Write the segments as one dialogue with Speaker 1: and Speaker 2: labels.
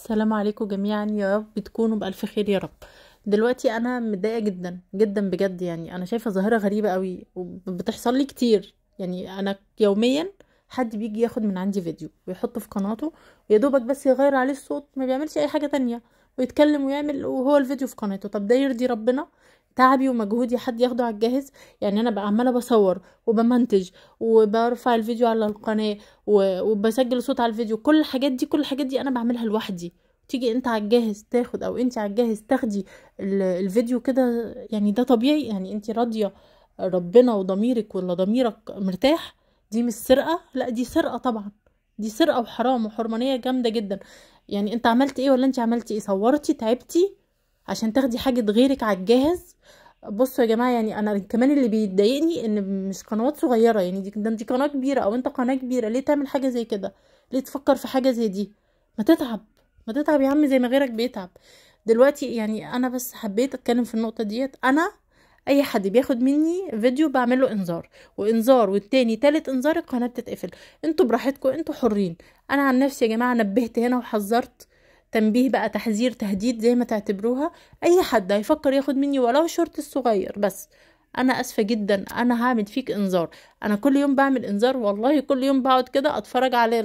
Speaker 1: السلام عليكم جميعا، يا رب تكونوا بألف خير يا رب. دلوقتي انا متضايقه جدا جدا بجد، يعني انا شايفه ظاهره غريبه قوي وبتحصل لي كتير. يعني انا يوميا حد بيجي ياخد من عندي فيديو ويحطه في قناته، ويا دوبك بس يغير عليه الصوت، ما بيعملش اي حاجه تانية، ويتكلم ويعمل وهو الفيديو في قناته. طب ده يرضي ربنا؟ تعبي ومجهودي حد ياخده على الجاهز؟ يعني انا بقى عماله بصور وبمنتج وبرفع الفيديو على القناه وبسجل صوت على الفيديو، كل الحاجات دي انا بعملها لوحدي. تيجي انت على الجاهز تاخد، او انت على الجاهز تاخدي الفيديو كده؟ يعني ده طبيعي؟ يعني انت راضية ربنا وضميرك ولا ضميرك مرتاح؟ دي مش سرقة؟ لا دي سرقة طبعا، دي سرقة وحرام وحرمانية جامدة جدا. يعني انت عملت ايه ولا انت عملتي ايه؟ صورتي تعبتي عشان تاخدي حاجة غيرك على الجاهز؟ بصوا يا جماعة، يعني انا كمان اللي بيضايقني ان مش قنوات صغيرة، يعني دي قناة كبيرة، او انت قناة كبيرة، ليه تعمل حاجة زي كده؟ ليه تفكر في حاجة زي دي؟ ما تتعب، ما تتعب يا عم زي ما غيرك بيتعب. دلوقتي يعني انا بس حبيت اتكلم في النقطة ديت. انا اي حد بياخد مني فيديو بعمله انذار، وانذار والتاني تالت انذار القناة بتتقفل. انتوا براحتكم، انتوا حرين. انا عن نفسي يا جماعة نبهت هنا وحذرت، تنبيه بقى، تحذير، تهديد، زي ما تعتبروها. اي حد هيفكر ياخد مني ولو شورت الصغير بس، انا اسفة جدا، انا هعمل فيك انذار. انا كل يوم بعمل انذار والله، كل يوم بقعد كده اتفرج على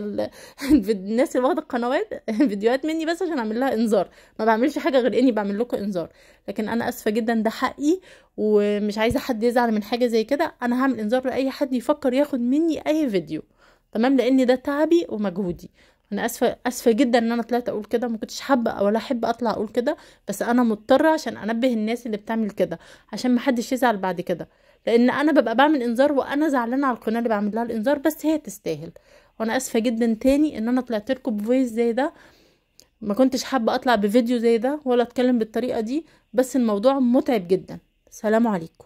Speaker 1: الناس اللي واخده القنوات فيديوهات مني بس عشان اعمل لها انذار. ما بعملش حاجه غير اني بعمل لكم انذار. لكن انا اسفه جدا، ده حقي، ومش عايزه حد يزعل من حاجه زي كده. انا هعمل انذار لاي حد يفكر ياخد مني اي فيديو، تمام؟ لان ده تعبي ومجهودي. انا اسفه، اسفه جدا ان انا طلعت اقول كده، ما كنتش حابه ولا احب اطلع اقول كده، بس انا مضطره عشان انبه الناس اللي بتعمل كده، عشان ما حدش يزعل بعد كده. لان انا ببقى بعمل انذار وانا زعلانه على القناه اللي بعمل لها الانذار، بس هي تستاهل. وانا اسفه جدا تاني ان انا طلعت لكم بفويس زي ده. ما كنتش حابه اطلع بفيديو زي ده ولا اتكلم بالطريقه دي، بس الموضوع متعب جدا. سلام عليكم.